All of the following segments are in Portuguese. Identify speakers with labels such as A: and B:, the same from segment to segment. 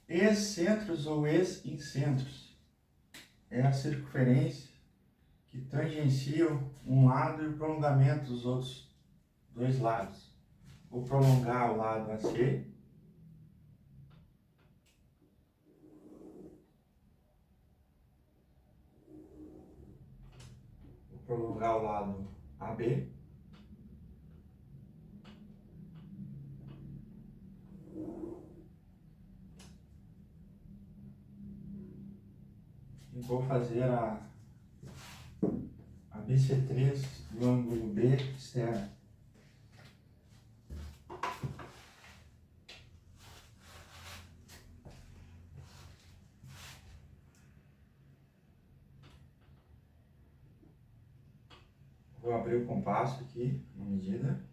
A: excentros ou ex-incentros. É a circunferência que tangenciam um lado e o prolongamento dos outros dois lados. Vou prolongar o lado AC. Vou prolongar o lado AB. E vou fazer a BC3 do ângulo B externo. Vou abrir o compasso aqui, uma medida.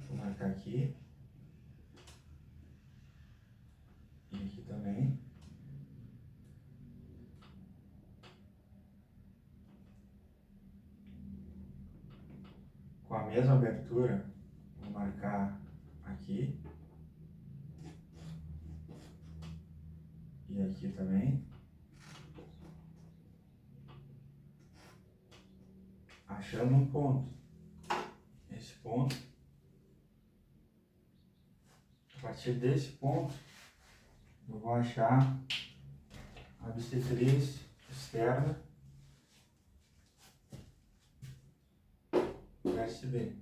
A: Vou marcar aqui. E aqui também. Com a mesma abertura, vou marcar aqui. E aqui também. Achando um ponto. Esse ponto. A partir desse ponto, eu vou achar a bissetriz externa do vértice B.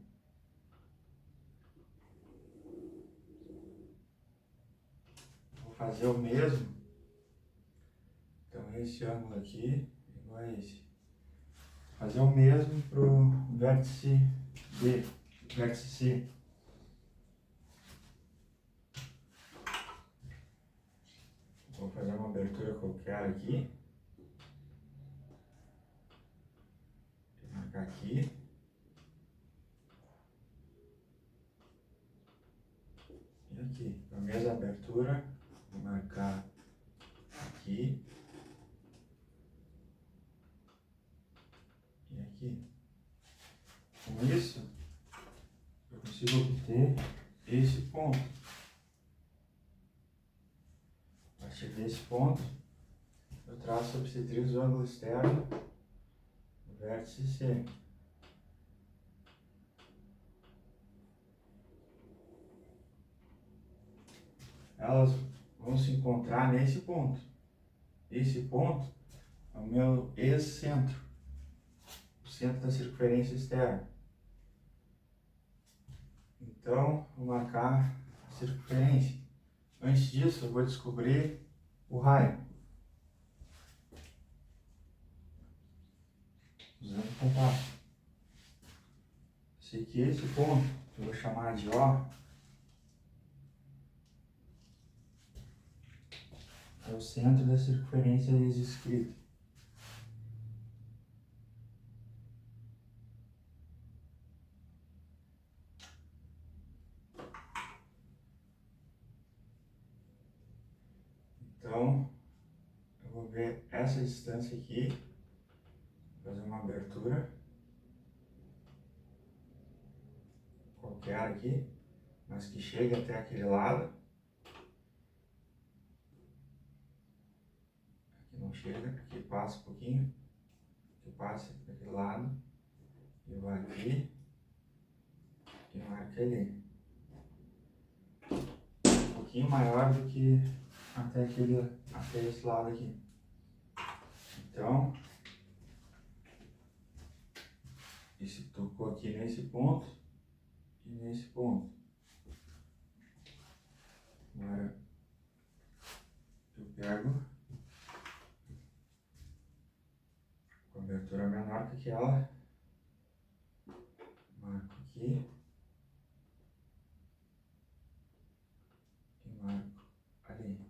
A: Vou fazer o mesmo. Então esse ângulo aqui é igual a esse. Vou fazer o mesmo para o vértice B, vértice C. Vou fazer uma abertura qualquer aqui. Vou marcar aqui. E aqui. A mesma abertura. Vou marcar aqui. E aqui. Com isso, eu consigo obter esse ponto. A partir desse ponto, eu traço a bissetriz do ângulo externo do vértice C. Elas vão se encontrar nesse ponto. Esse ponto é o meu excentro, o centro da circunferência externa. Então, vou marcar a circunferência. Antes disso, eu vou descobrir o raio. Usando o compasso. Sei que esse ponto, que eu vou chamar de O, é o centro da circunferência escrita. Então, eu vou ver essa distância aqui, fazer uma abertura qualquer aqui, mas que chegue até aquele lado. Aqui não chega, aqui passa um pouquinho, aqui passa daquele lado, e vai aqui, e marca ali. Um pouquinho maior do que até esse lado aqui. Então, esse tocou aqui nesse ponto e nesse ponto. Agora eu pego com a abertura menor que ela, marco aqui e marco ali.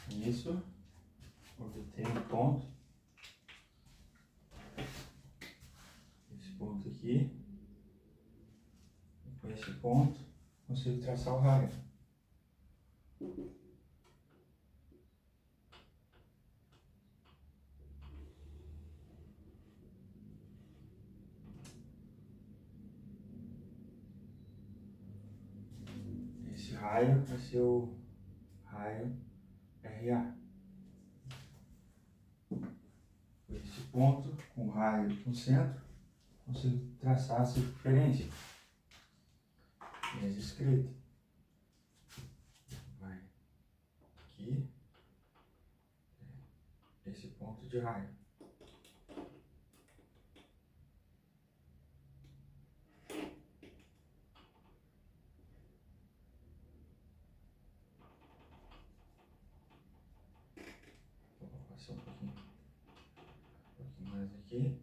A: Isso, obtenho um ponto, esse ponto aqui, e com esse ponto consigo traçar o raio. raio vai ser o raio RA. Esse ponto com o raio no centro, consigo traçar a circunferência. Mesa escrita. Vai aqui, esse ponto de raio. Vou passar um pouquinho mais aqui.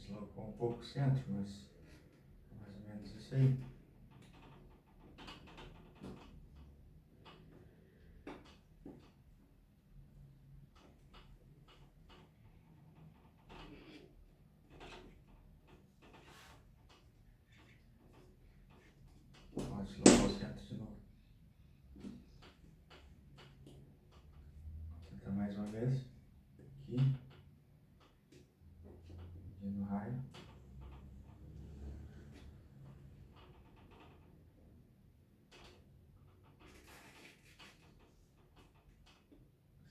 A: Deslocou um pouco o centro, mas é mais ou menos isso aí. Pode deslocar o centro de novo. Vou tentar mais uma vez. Aqui. E no raio.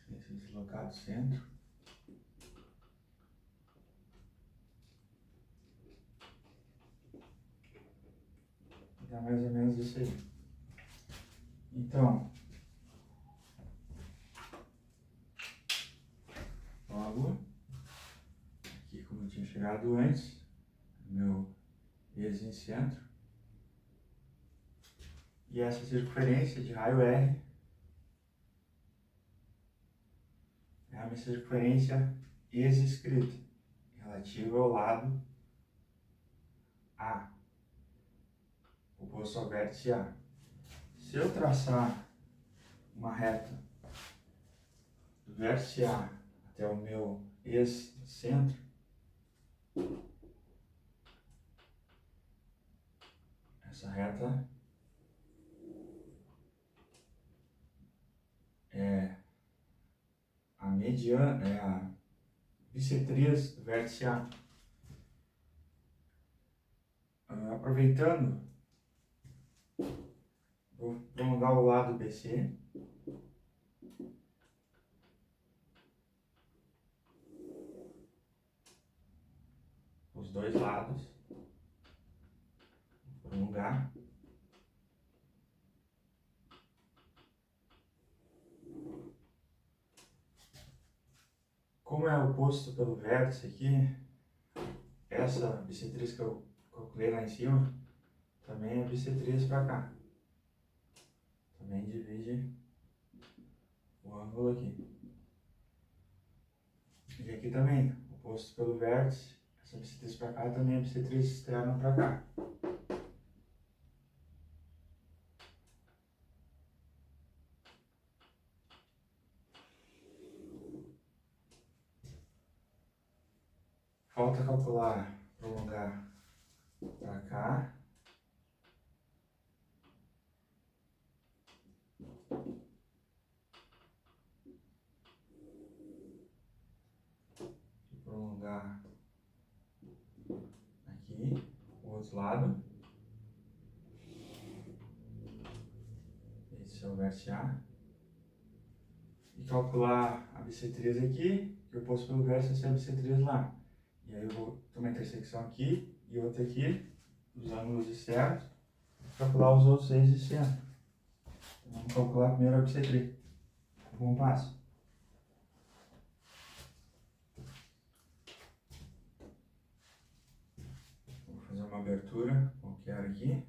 A: Sem se deslocar do centro. Dá mais ou menos isso aí. Então, logo, aqui como eu tinha chegado antes, meu eixo em centro. E essa circunferência de raio R é a minha circunferência ex-escrita, relativa ao lado A, oposto ao vértice A. Se eu traçar uma reta do vértice A até o meu ex-centro, essa reta é a mediana, é a bissetriz do vértice A. Aproveitando, vou prolongar o lado BC. Os dois lados. Vou prolongar. Como é oposto pelo vértice aqui, essa bissetriz que eu calculei lá em cima, também é bissetriz para cá. Também divide o ângulo aqui. E aqui também, oposto pelo vértice, essa bissetriz para cá também é bissetriz externa para cá. Falta calcular, prolongar para cá. E prolongar aqui, o outro lado. Esse é o vértice A. E calcular a bissetriz aqui, que eu posso pelo vértice é a bissetriz lá. E aí eu vou ter uma intersecção aqui e outra aqui, os ângulos externos, calcular os outros eixos de centro. Então, vamos calcular primeiro a bissetriz. Bom passo. Vou fazer uma abertura qualquer aqui.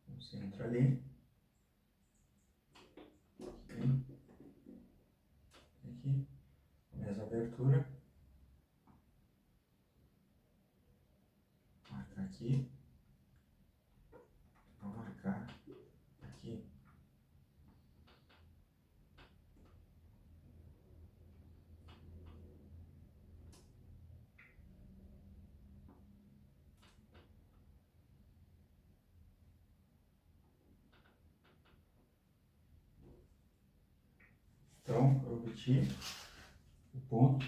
A: O centro ali. Aqui. Mesma abertura. Marcar aqui. Vou marcar aqui. Então, eu obti o ponto,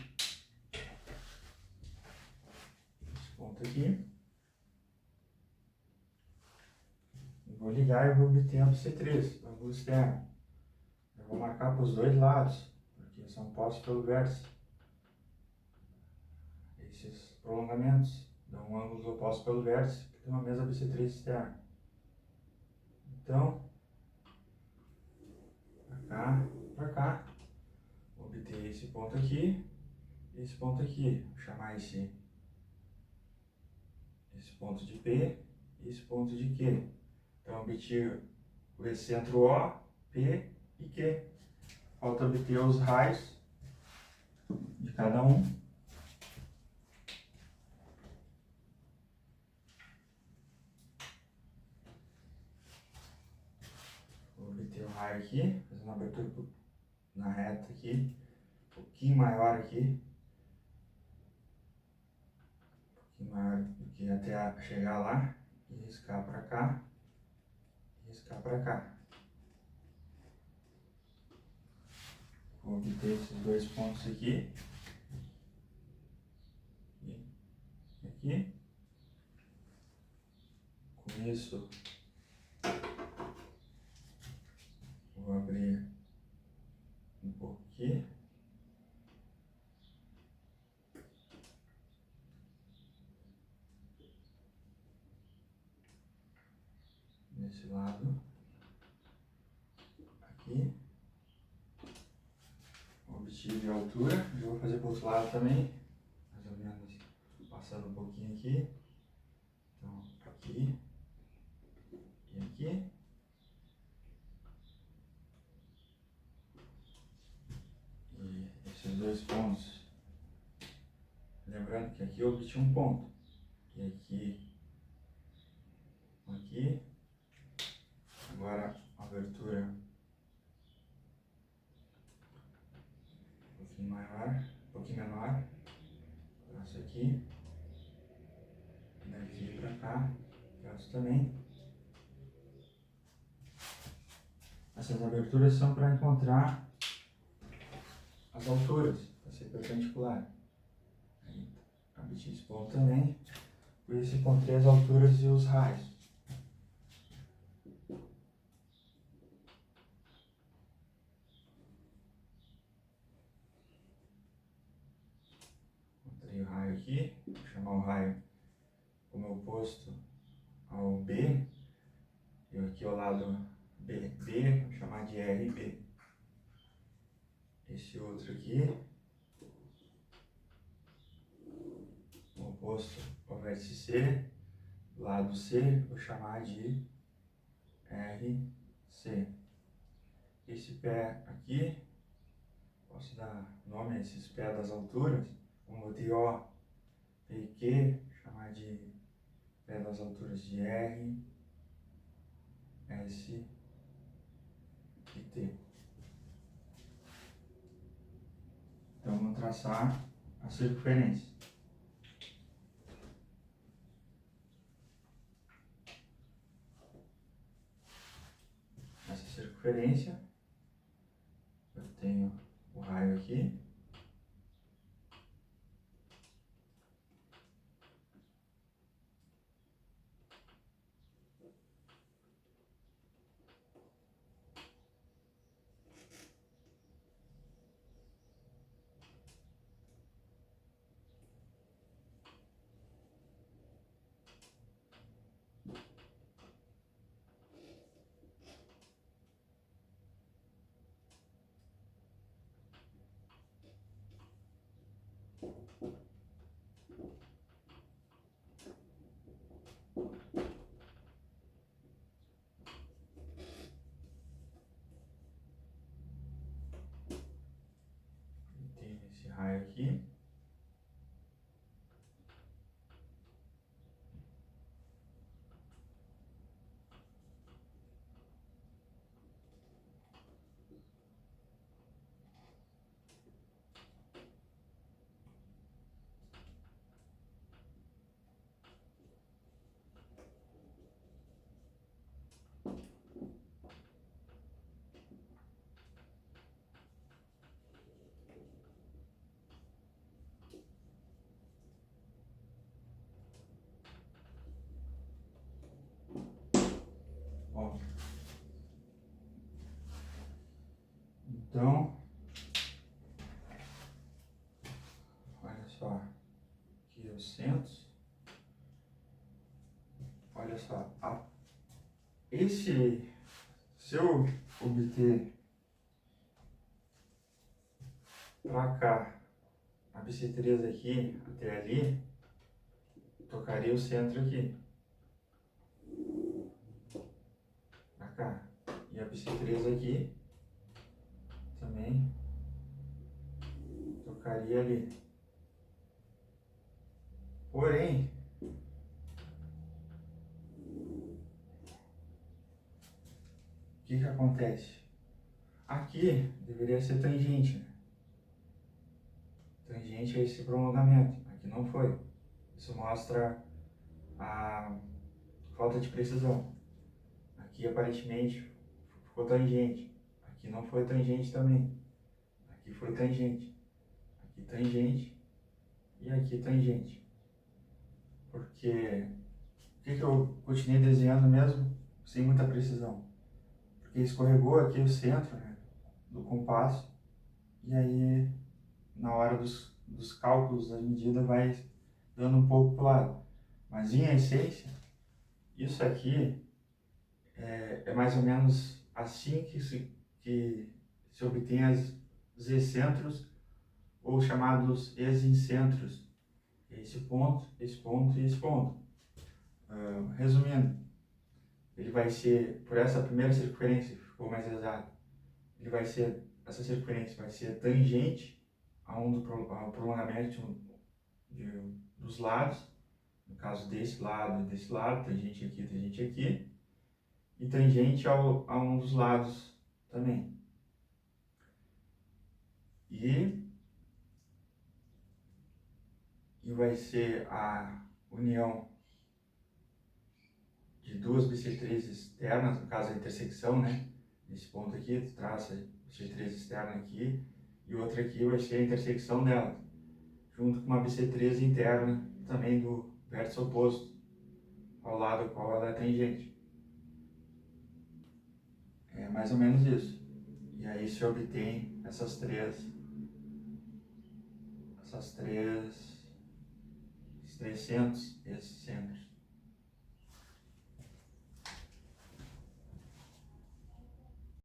A: esse ponto aqui. Eu vou ligar e vou obter a BC3, o ângulo externo. Eu vou marcar para os dois lados, porque são postos pelo vértice. Esses prolongamentos dão um ângulo oposto pelo vértice, que tem uma mesma BC3 externa. Então, para cá, vou obter esse ponto aqui e esse ponto aqui. Vou chamar esse ponto de P e esse ponto de Q. Então, obti o excentro O, P e Q. Falta obter os raios de cada um. Vou obter o raio aqui, fazendo uma abertura na reta aqui, um pouquinho maior aqui. Maior do que até chegar lá e riscar para cá e riscar para cá. Vou obter esses dois pontos aqui e aqui. Com isso, vou abrir um pouco aqui. Nesse lado, aqui, obtive a altura, já vou fazer para o outro lado também, mais ou menos passando um pouquinho aqui, então aqui e aqui, e esses dois pontos, lembrando que aqui eu obtive um ponto, e aqui, agora a abertura um pouquinho maior, um pouquinho menor, traço aqui, daqui para cá, traço também. Essas aberturas são para encontrar as alturas, para ser perpendicular. Aí, obti esse ponto também, por isso encontrei as alturas e os raios. Encontrei o raio aqui, vou chamar o raio como oposto ao B, e aqui ao lado B, vou chamar de RB. Esse outro aqui, oposto ao vértice C, lado C, vou chamar de RC. Esse pé aqui, posso dar nome a esses pés das alturas, como de O, P e Q, chamar de pé das alturas de R, S e T. Então vamos traçar a circunferência. Essa circunferência, eu tenho o raio aqui, e tenho esse raio aqui. Então, olha só, aqui os centros. Olha só, se eu obter pra cá a bissetriz aqui até ali, tocaria o centro aqui, pra cá. E a bissetriz aqui também tocaria ali. Porém, o que acontece? Aqui deveria ser tangente, né? Tangente a esse prolongamento. Aqui não foi. Isso mostra a falta de precisão. Aqui aparentemente ficou tangente. Aqui não foi tangente também. Aqui foi tangente. Aqui tangente. E aqui tangente. Porque por que eu continuei desenhando mesmo sem muita precisão? Porque escorregou aqui o centro, né, do compasso. E aí na hora dos cálculos da medida vai dando um pouco para o lado. Mas em essência, isso aqui é mais ou menos assim que se obtém os excentros, ou chamados exincentros. Esse ponto e esse ponto. Resumindo, ele vai ser, por essa primeira circunferência, ficou mais exato, essa circunferência vai ser tangente ao prolongamento dos lados, no caso desse lado e desse lado, tangente aqui, e tangente a um dos lados também. E vai ser a união de duas bissetrizes externas, no caso a intersecção, né? Nesse ponto aqui, tu traça a bissetriz externa aqui, e outra aqui vai ser a intersecção dela, junto com uma bissetriz interna também do vértice oposto, ao lado ao qual ela é tangente. É mais ou menos isso. E aí se obtém esses três centros, esse centro.